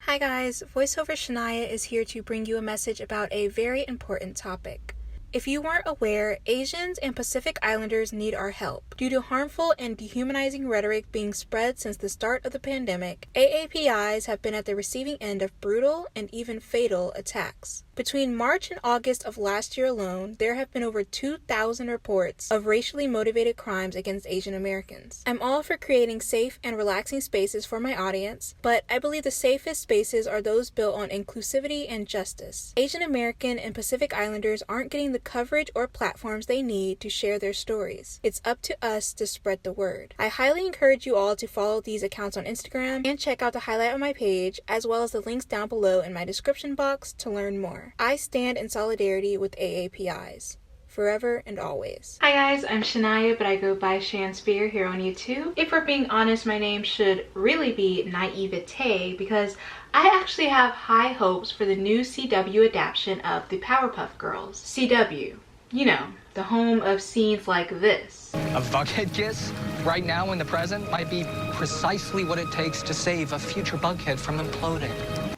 Hi guys, voiceover Shania is here to bring you a message about a very important topic. If you weren't aware, Asians and Pacific Islanders need our help. Due to harmful and dehumanizing rhetoric being spread since the start of the pandemic, AAPIs have been at the receiving end of brutal and even fatal attacks. Between March and August of last year alone, there have been over 2,000 reports of racially motivated crimes against Asian Americans. I'm all for creating safe and relaxing spaces for my audience, but I believe the safest spaces are those built on inclusivity and justice. Asian American and Pacific Islanders aren't getting the coverage or platforms they need to share their stories. It's up to us to spread the word. I highly encourage you all to follow these accounts on Instagram and check out the highlight on my page, as well as the links down below in my description box to learn more. I stand in solidarity with AAPIs. Forever and always. Hi guys, I'm Shania, but I go by Shan Spear here on YouTube. If we're being honest, my name should really be Naivete because I actually have high hopes for the new CW adaptation of the Powerpuff Girls. CW, you know, the home of scenes like this. A bughead kiss right now in the present might be precisely what it takes to save a future bughead from imploding.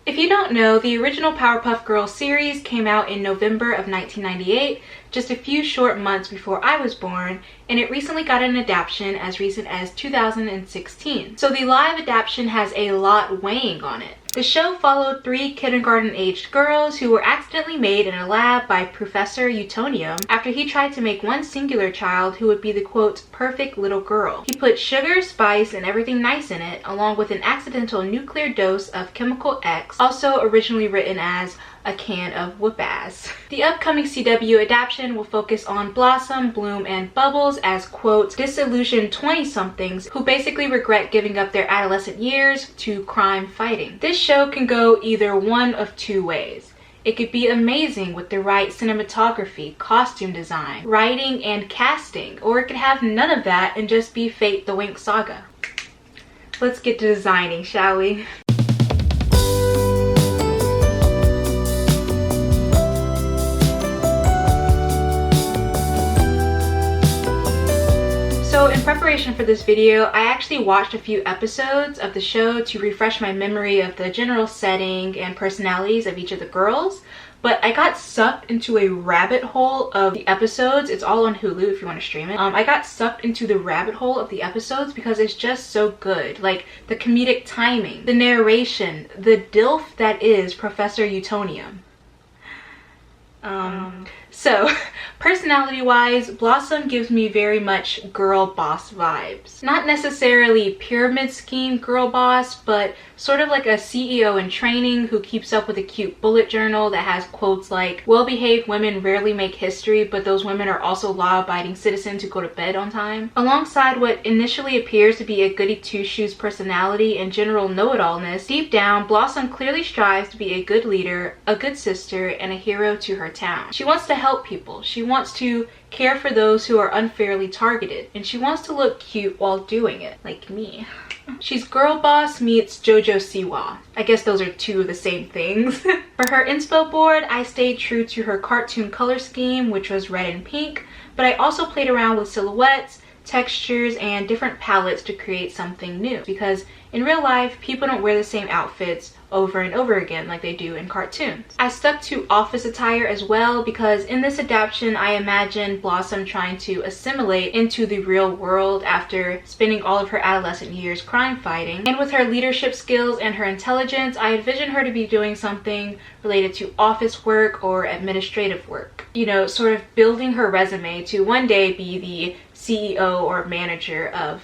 If you don't know, the original Powerpuff Girls series came out in November of 1998, just a few short months before I was born, and it recently got an adaptation as recent as 2016. So the live adaptation has a lot weighing on it. The show followed 3 kindergarten-aged girls who were accidentally made in a lab by Professor Utonium after he tried to make one singular child who would be the quote, perfect little girl. He put sugar, spice, and everything nice in it, along with an accidental nuclear dose of chemical X, also originally written as a can of whoop-ass. The upcoming CW adaptation will focus on Blossom, Bloom, and Bubbles as, quote, disillusioned 20-somethings who basically regret giving up their adolescent years to crime fighting. This show can go either one of two ways. It could be amazing with the right cinematography, costume design, writing, and casting, or it could have none of that and just be Fate the Winx saga. Let's get to designing, shall we? So in preparation for this video, I actually watched a few episodes of the show to refresh my memory of the general setting and personalities of each of the girls, but I got sucked into a rabbit hole of the episodes. It's all on Hulu if you want to stream it. I got sucked into the rabbit hole of the episodes because it's just so good. Like the comedic timing, the narration, the DILF that is Professor Utonium. So, personality-wise, Blossom gives me very much girl boss vibes. Not necessarily pyramid scheme girl boss, but sort of like a CEO in training who keeps up with a cute bullet journal that has quotes like, well-behaved women rarely make history, but those women are also law-abiding citizens who go to bed on time. Alongside what initially appears to be a goody two-shoes personality and general know-it-allness, deep down, Blossom clearly strives to be a good leader, a good sister, and a hero to her town. She wants to help people. She wants to care for those who are unfairly targeted, and she wants to look cute while doing it, like me. She's girl boss meets JoJo Siwa. I guess those are two of the same things. For her inspo board, I stayed true to her cartoon color scheme, which was red and pink, but I also played around with silhouettes, textures, and different palettes to create something new, because in real life, people don't wear the same outfits over and over again like they do in cartoons. I stuck to office attire as well because in this adaptation, I imagine Blossom trying to assimilate into the real world after spending all of her adolescent years crime fighting. And with her leadership skills and her intelligence, I envision her to be doing something related to office work or administrative work. You know, sort of building her resume to one day be the CEO or manager of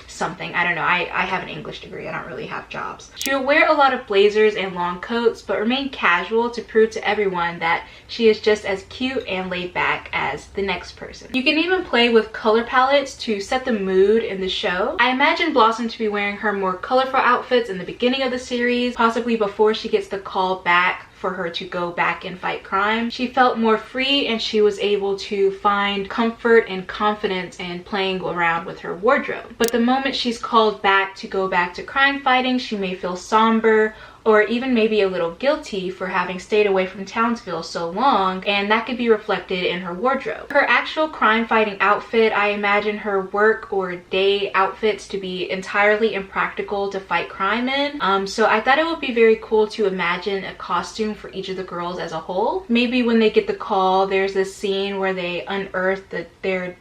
something. I don't know. I have an English degree. I don't really have jobs. She will wear a lot of blazers and long coats, but remain casual to prove to everyone that she is just as cute and laid back as the next person. You can even play with color palettes to set the mood in the show. I imagine Blossom to be wearing her more colorful outfits in the beginning of the series, possibly before she gets the call back for her to go back and fight crime. She felt more free and she was able to find comfort and confidence in playing around with her wardrobe. But the moment she's called back to go back to crime fighting, she may feel somber, or even maybe a little guilty for having stayed away from Townsville so long, and that could be reflected in her wardrobe. Her actual crime-fighting outfit, I imagine her work or day outfits to be entirely impractical to fight crime in, so I thought it would be very cool to imagine a costume for each of the girls as a whole. Maybe when they get the call, there's this scene where they unearth there's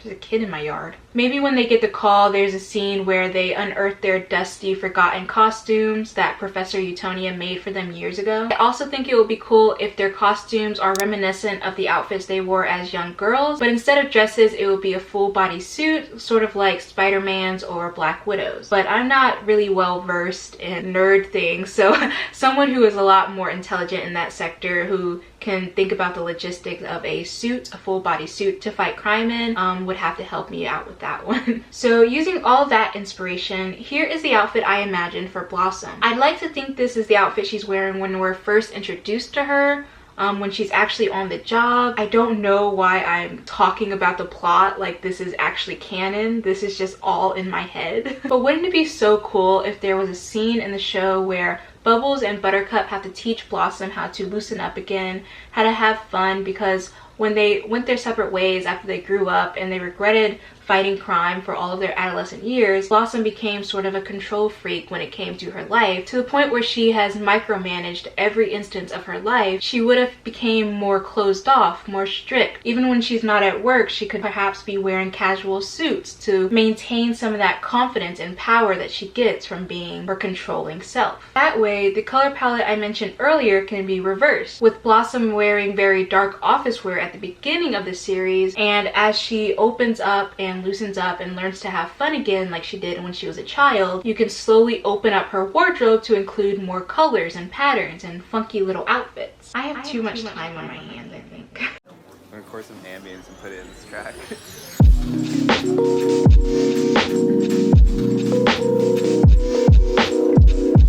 a kid in my yard. Maybe when they get the call, there's a scene where they unearth their dusty, forgotten costumes that Professor Utonia made for them years ago. I also think it would be cool if their costumes are reminiscent of the outfits they wore as young girls, but instead of dresses, it would be a full body suit, sort of like Spider-Man's or Black Widow's. But I'm not really well versed in nerd things, so someone who is a lot more intelligent in that sector, who can think about the logistics of a suit, a full body suit to fight crime in, would have to help me out with that one. So using all of that inspiration, here is the outfit I imagined for Blossom. I'd like to think this is the outfit she's wearing when we're first introduced to her, when she's actually on the job. I don't know why I'm talking about the plot like this is actually canon. This is just all in my head. But wouldn't it be so cool if there was a scene in the show where Bubbles and Buttercup have to teach Blossom how to loosen up again, how to have fun, because when they went their separate ways after they grew up and they regretted fighting crime for all of their adolescent years, Blossom became sort of a control freak when it came to her life, to the point where she has micromanaged every instance of her life. She would have became more closed off, more strict. Even when she's not at work, she could perhaps be wearing casual suits to maintain some of that confidence and power that she gets from being her controlling self. That way, the color palette I mentioned earlier can be reversed, with Blossom wearing very dark office wear at the beginning of the series, and as she opens up and loosens up and learns to have fun again like she did when she was a child, you can slowly open up her wardrobe to include more colors and patterns and funky little outfits. I have too much time on my hands, I think. I'm gonna record some ambience and put it in this track.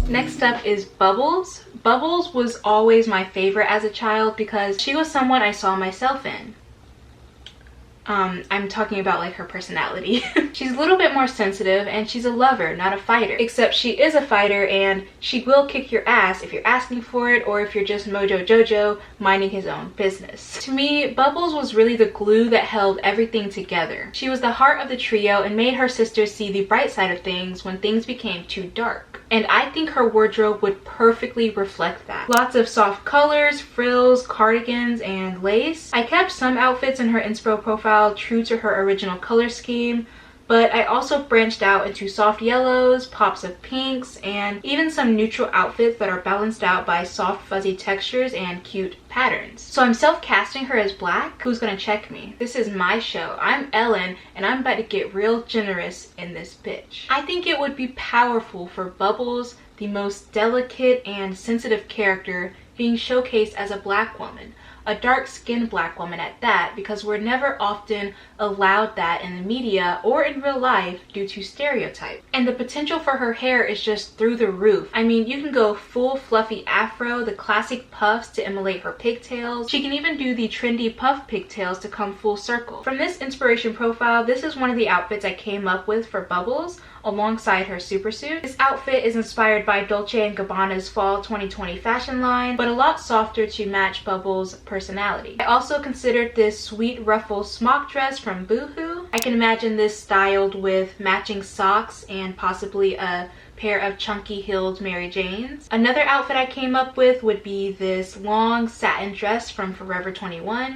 Next up is Bubbles. Bubbles was always my favorite as a child because she was someone I saw myself in. I'm talking about like her personality. She's a little bit more sensitive and she's a lover, not a fighter. Except she is a fighter and she will kick your ass if you're asking for it or if you're just Mojo Jojo minding his own business. To me, Bubbles was really the glue that held everything together. She was the heart of the trio and made her sisters see the bright side of things when things became too dark. And I think her wardrobe would perfectly reflect that. Lots of soft colors, frills, cardigans, and lace. I kept some outfits in her inspo profile true to her original color scheme, but I also branched out into soft yellows, pops of pinks, and even some neutral outfits that are balanced out by soft fuzzy textures and cute patterns. So I'm self-casting her as black. Who's gonna check me? This is my show. I'm Ellen and I'm about to get real generous in this bitch. I think it would be powerful for Bubbles, the most delicate and sensitive character, being showcased as a black woman. A dark-skinned black woman at that, because we're never often allowed that in the media or in real life due to stereotype. And the potential for her hair is just through the roof. I mean, you can go full fluffy afro, the classic puffs to emulate her pigtails. She can even do the trendy puff pigtails to come full circle. From this inspiration profile, this is one of the outfits I came up with for Bubbles alongside her supersuit. This outfit is inspired by Dolce & Gabbana's fall 2020 fashion line, but a lot softer to match Bubbles' personality. I also considered this sweet ruffle smock dress from Boohoo. I can imagine this styled with matching socks and possibly a pair of chunky heeled Mary Janes. Another outfit I came up with would be this long satin dress from Forever 21.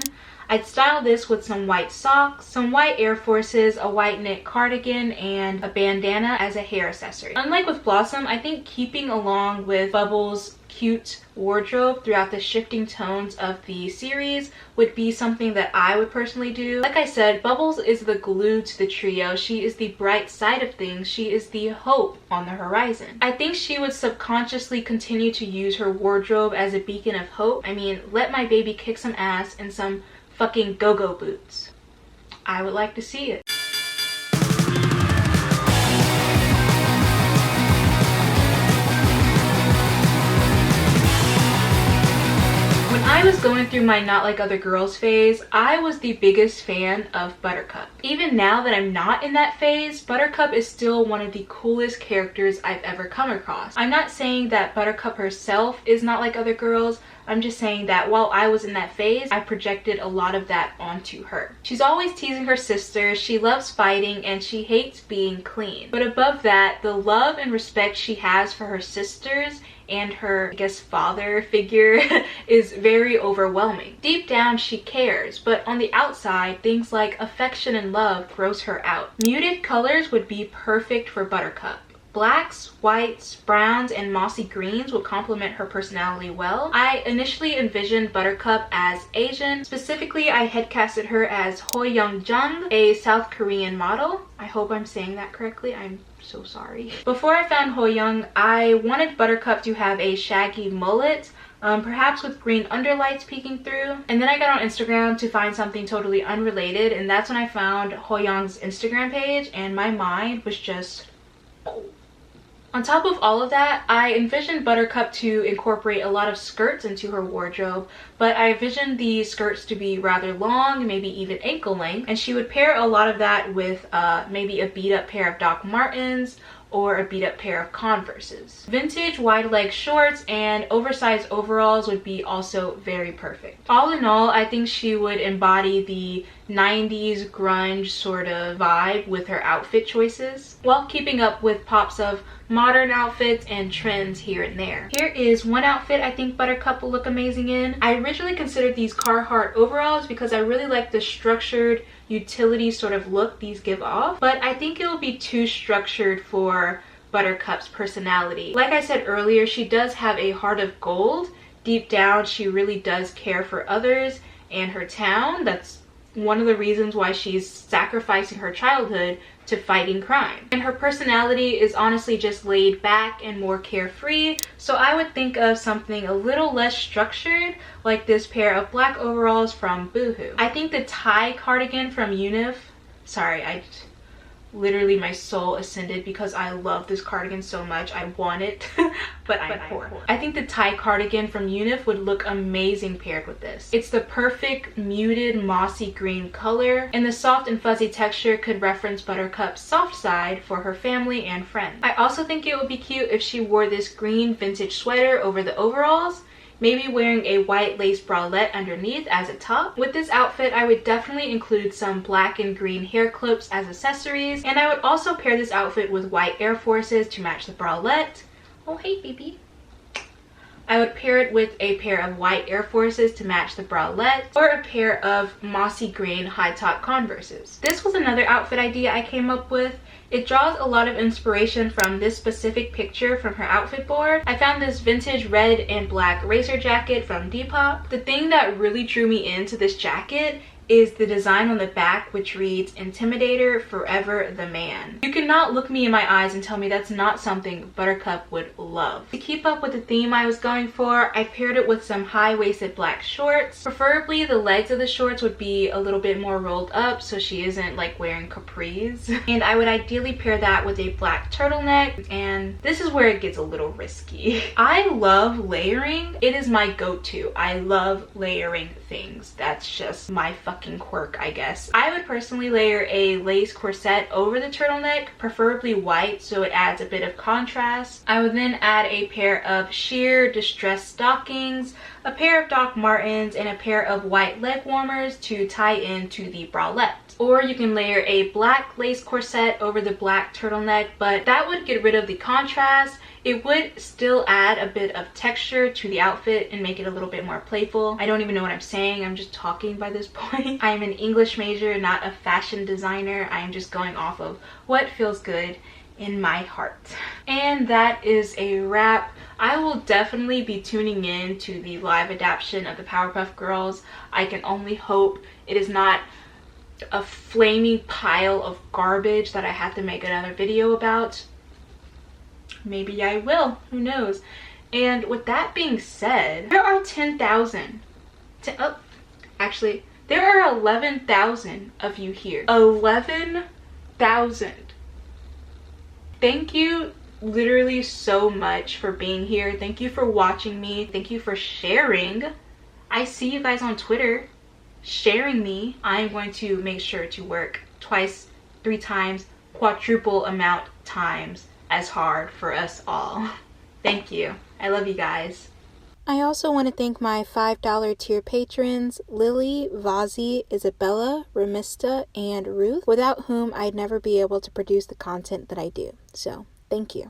I'd style this with some white socks, some white Air Forces, a white knit cardigan, and a bandana as a hair accessory. Unlike with Blossom, I think keeping along with Bubbles' cute wardrobe throughout the shifting tones of the series would be something that I would personally do. Like I said, Bubbles is the glue to the trio. She is the bright side of things. She is the hope on the horizon. I think she would subconsciously continue to use her wardrobe as a beacon of hope. I mean, let my baby kick some ass in some fucking go-go boots. I would like to see it. When I was going through my not like other girls phase, I was the biggest fan of Buttercup. Even now that I'm not in that phase, Buttercup is still one of the coolest characters I've ever come across. I'm not saying that Buttercup herself is not like other girls. I'm just saying that while I was in that phase, I projected a lot of that onto her. She's always teasing her sister, she loves fighting, and she hates being clean. But above that, the love and respect she has for her sisters and her, I guess, father figure is very overwhelming. Deep down, she cares, but on the outside, things like affection and love gross her out. Muted colors would be perfect for Buttercup. Blacks, whites, browns, and mossy greens would complement her personality well. I initially envisioned Buttercup as Asian. Specifically, I headcasted her as Hoyoung-jung, a South Korean model. I hope I'm saying that correctly. I'm so sorry. Before I found Hoyoung, I wanted Buttercup to have a shaggy mullet, perhaps with green underlights peeking through. And then I got on Instagram to find something totally unrelated, and that's when I found Hoyoung's Instagram page, and my mind was just... On top of all of that, I envisioned Buttercup to incorporate a lot of skirts into her wardrobe, but I envisioned the skirts to be rather long, maybe even ankle length, and she would pair a lot of that with maybe a beat up pair of Doc Martens or a beat up pair of Converses. Vintage wide leg shorts and oversized overalls would be also very perfect. All in all, I think she would embody the 90s grunge sort of vibe with her outfit choices, while keeping up with pops of modern outfits and trends here and there. Here is one outfit I think Buttercup will look amazing in. I originally considered these Carhartt overalls because I really like the structured utility sort of look these give off, but I think it will be too structured for Buttercup's personality. Like I said earlier, she does have a heart of gold. Deep down, she really does care for others and her town. That's one of the reasons why she's sacrificing her childhood to fighting crime. And her personality is honestly just laid back and more carefree, so I would think of something a little less structured, like this pair of black overalls from Boohoo. I think the tie cardigan from Unif, sorry, literally my soul ascended because I love this cardigan so much. I want it, but I'm poor. I think the tie cardigan from Unif would look amazing paired with this. It's the perfect muted mossy green color, and the soft and fuzzy texture could reference Buttercup's soft side for her family and friends. I also think it would be cute if she wore this green vintage sweater over the overalls, maybe wearing a white lace bralette underneath as a top. With this outfit, I would definitely include some black and green hair clips as accessories, and I would also pair this outfit with white Air Forces to match the bralette. Oh, hey, baby. I would pair it with a pair of white Air Forces to match the bralette, or a pair of mossy green high-top Converses. This was another outfit idea I came up with. It draws a lot of inspiration from this specific picture from her outfit board. I found this vintage red and black racer jacket from Depop. The thing that really drew me into this jacket is the design on the back, which reads "Intimidator, Forever the Man." You cannot look me in my eyes and tell me that's not something Buttercup would love. To keep up with the theme I was going for, I paired it with some high-waisted black shorts. Preferably the legs of the shorts would be a little bit more rolled up so she isn't like wearing capris. And I would ideally pair that with a black turtleneck, and this is where it gets a little risky. I love layering. It is my go-to. I love layering things. That's just my fucking quirk, I guess. I would personally layer a lace corset over the turtleneck, preferably white so it adds a bit of contrast. I would then add a pair of sheer distressed stockings, a pair of Doc Martens, and a pair of white leg warmers to tie into the bralette. Or you can layer a black lace corset over the black turtleneck, but that would get rid of the contrast. It would still add a bit of texture to the outfit and make it a little bit more playful. I don't even know what I'm saying. I'm just talking by this point. I am an English major, not a fashion designer. I am just going off of what feels good in my heart. And that is a wrap. I will definitely be tuning in to the live adaptation of the Powerpuff Girls. I can only hope it is not a flaming pile of garbage that I have to make another video about. Maybe I will, who knows. And with that being said, there are 10,000 actually there are 11,000 of you here. 11,000. Thank you literally so much for being here. Thank you for watching me. Thank you for sharing. I see you guys on Twitter sharing me. I'm going to make sure to work twice, 3 times, quadruple amount times as hard for us all. Thank you. I love you guys. I also want to thank my $5 tier patrons, Lily, Vazi, Isabella, Remista, and Ruth, without whom I'd never be able to produce the content that I do. So, thank you.